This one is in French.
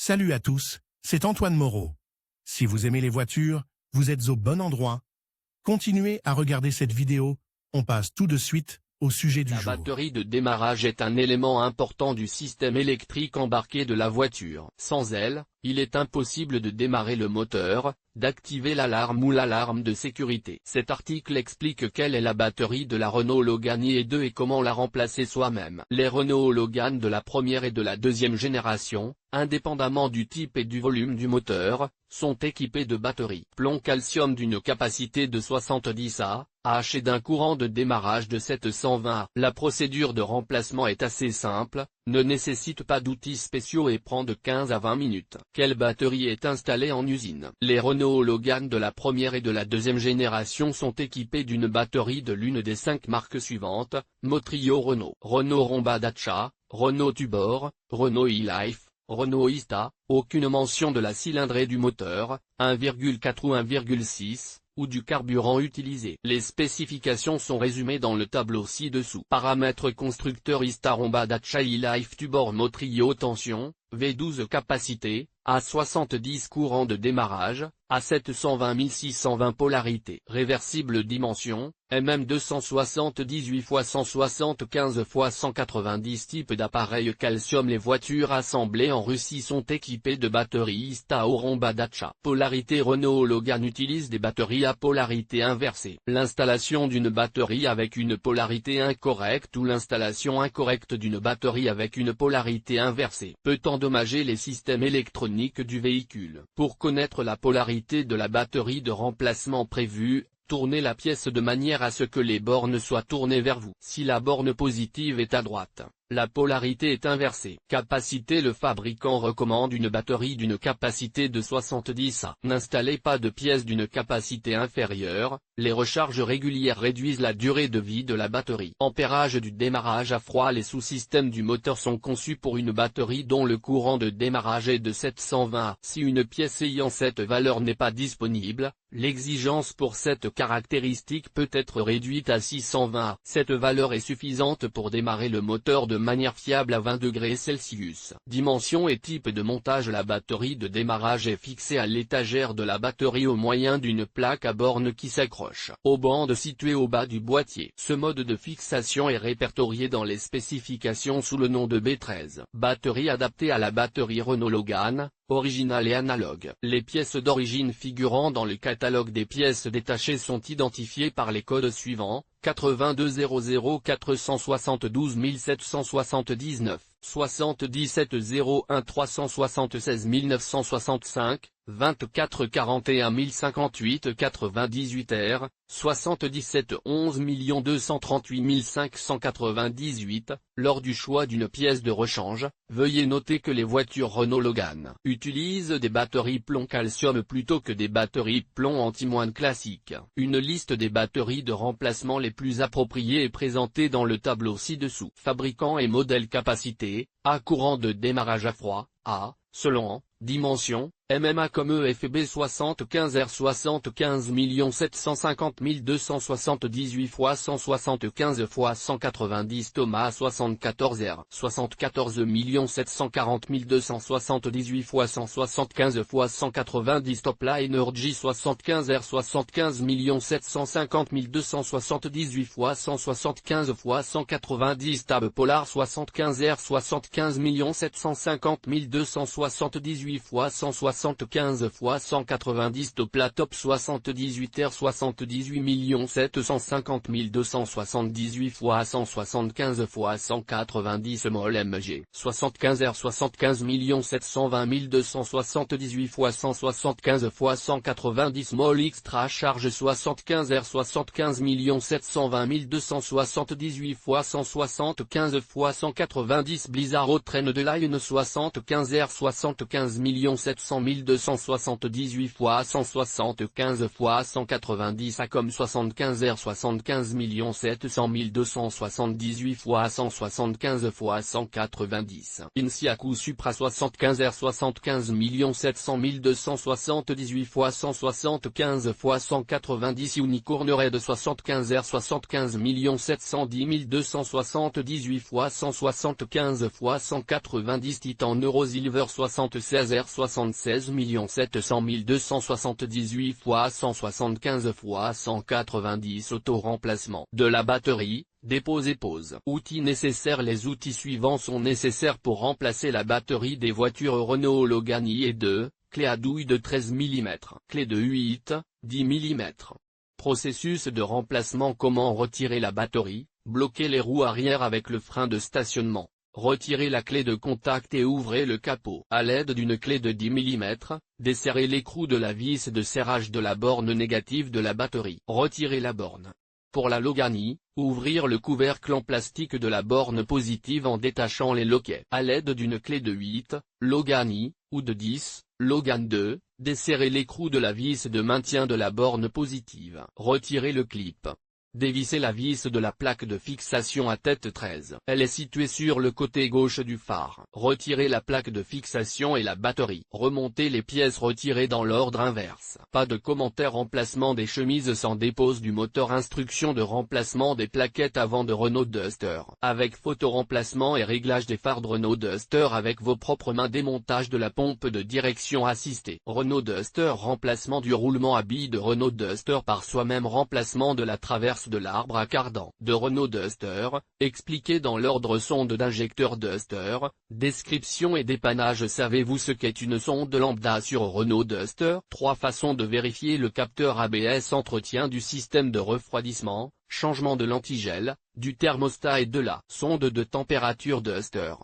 Salut à tous, c'est Antoine Moreau. Si vous aimez les voitures, vous êtes au bon endroit. Continuez à regarder cette vidéo, on passe tout de suite au sujet du jour. La batterie de démarrage est un élément important du système électrique embarqué de la voiture. Sans elle, il est impossible de démarrer le moteur, d'activer l'alarme ou l'alarme de sécurité. Cet article explique quelle est la batterie de la Renault Logan i2 et comment la remplacer soi-même. Les Renault Logan de la première et de la deuxième génération, indépendamment du type et du volume du moteur, sont équipés de batteries plomb-calcium d'une capacité de 70 Ah et d'un courant de démarrage de 720. La procédure de remplacement est assez simple, ne nécessite pas d'outils spéciaux et prend de 15 à 20 minutes. Quelle batterie est installée en usine? Les Renault Logan de la première et de la deuxième génération sont équipés d'une batterie de l'une des 5 marques suivantes: Motrio Renault, Renault Romba Dacia, Renault Tubor, Renault e-Life, Renault Ista. Aucune mention de la cylindrée du moteur, 1,4 ou 1,6, ou du carburant utilisé. Les spécifications sont résumées dans le tableau ci-dessous. Paramètres constructeur: Ista Romba Dacia e-Life Tubor Motrio. Tension, V12 capacité, A70 courant de démarrage, A720 620 polarité. Réversible dimension, MM278 x 175 x 190 type d'appareil calcium. Les voitures assemblées en Russie sont équipées de batteries Ista ou Romba Dacia. Polarité: Renault Logan utilise des batteries à polarité inversée. L'installation d'une batterie avec une polarité incorrecte ou l'installation incorrecte d'une batterie avec une polarité inversée peut endommager les systèmes électroniques du véhicule. Pour connaître la polarité de la batterie de remplacement prévue, tournez la pièce de manière à ce que les bornes soient tournées vers vous. Si la borne positive est à droite, la polarité est inversée. Capacité: le fabricant recommande une batterie d'une capacité de 70 Ah. N'installez pas de pièces d'une capacité inférieure, les recharges régulières réduisent la durée de vie de la batterie. Ampérage du démarrage à froid: les sous-systèmes du moteur sont conçus pour une batterie dont le courant de démarrage est de 720 Ah. Si une pièce ayant cette valeur n'est pas disponible, l'exigence pour cette caractéristique peut être réduite à 620 Ah. Cette valeur est suffisante pour démarrer le moteur de manière fiable à 20 degrés Celsius. Dimension et type de montage: la batterie de démarrage est fixée à l'étagère de la batterie au moyen d'une plaque à borne qui s'accroche aux bandes situées au bas du boîtier. Ce mode de fixation est répertorié dans les spécifications sous le nom de B13. Batterie adaptée à la batterie Renault Logan, originale et analogue. Les pièces d'origine figurant dans le catalogue des pièces détachées sont identifiées par les codes suivants: 8200 472 779, 7701 376 965, 24 41 058 98 R, 77 11 238 598. Lors du choix d'une pièce de rechange, veuillez noter que les voitures Renault Logan utilisent des batteries plomb-calcium plutôt que des batteries plomb-antimoine classiques. Une liste des batteries de remplacement les plus appropriées est présentée dans le tableau ci-dessous. Fabricant et modèle: capacité, A courant de démarrage à froid, A, selon dimension, MMA comme EFB 75 R 75 750 278 x 175 x 190 Thomas 74 R 74 740 278 x 175 x 190 Topla Energy 75 R 75 750 278 x 175 x 190 Tab Polar 75 R 75 750 278 x 175 x 190 Topla Top 78 R 78 750 278 x 175 x 190 MOL MG 75 R 75 720 278 x 175 x 190 MOL Extra Charge 75 R 75 720 278 x 175 x 190 Blizzard Train de Line 75 R 75 700 1278 x 175 x 190 Acom 75 R 75 700 278 x 175 x 190 Insiaku Supra 75 R 75 700 278 x 175 x 190 Unicorn Red 75 R 75 710 278 x 175 x 190 Titan Euro Silver 76 R 76 700 278 x 175 x 190 Auto-remplacement de la batterie, dépose et pose. Outils nécessaires. Les outils suivants sont nécessaires pour remplacer la batterie des voitures Renault Logan IE2, clé à douille de 13 mm, clé de 8, 10 mm. Processus de remplacement. Comment retirer la batterie? Bloquez les roues arrière avec le frein de stationnement. Retirez la clé de contact et ouvrez le capot. À l'aide d'une clé de 10 mm, desserrez l'écrou de la vis de serrage de la borne négative de la batterie. Retirez la borne. Pour la Logan i, ouvrir le couvercle en plastique de la borne positive en détachant les loquets. À l'aide d'une clé de 8, Logan i, ou de 10, Logan 2, desserrez l'écrou de la vis de maintien de la borne positive. Retirez le clip. Dévissez la vis de la plaque de fixation à tête 13. Elle est située sur le côté gauche du phare. Retirez la plaque de fixation et la batterie. Remontez les pièces retirées dans l'ordre inverse. Pas de commentaire. Remplacement des chemises sans dépose du moteur. Instruction de remplacement des plaquettes avant de Renault Duster. Avec photo-remplacement et réglage des phares de Renault Duster avec vos propres mains. Démontage de la pompe de direction assistée. Renault Duster. Remplacement du roulement à billes de Renault Duster par soi-même. Remplacement de la traverse de l'arbre à cardan de Renault Duster, expliqué dans l'ordre. Sonde d'injecteur Duster, description et dépannage. Savez-vous ce qu'est une sonde lambda sur Renault Duster? 3 façons de vérifier le capteur ABS. Entretien du système de refroidissement, changement de l'antigel, du thermostat et de la sonde de température Duster.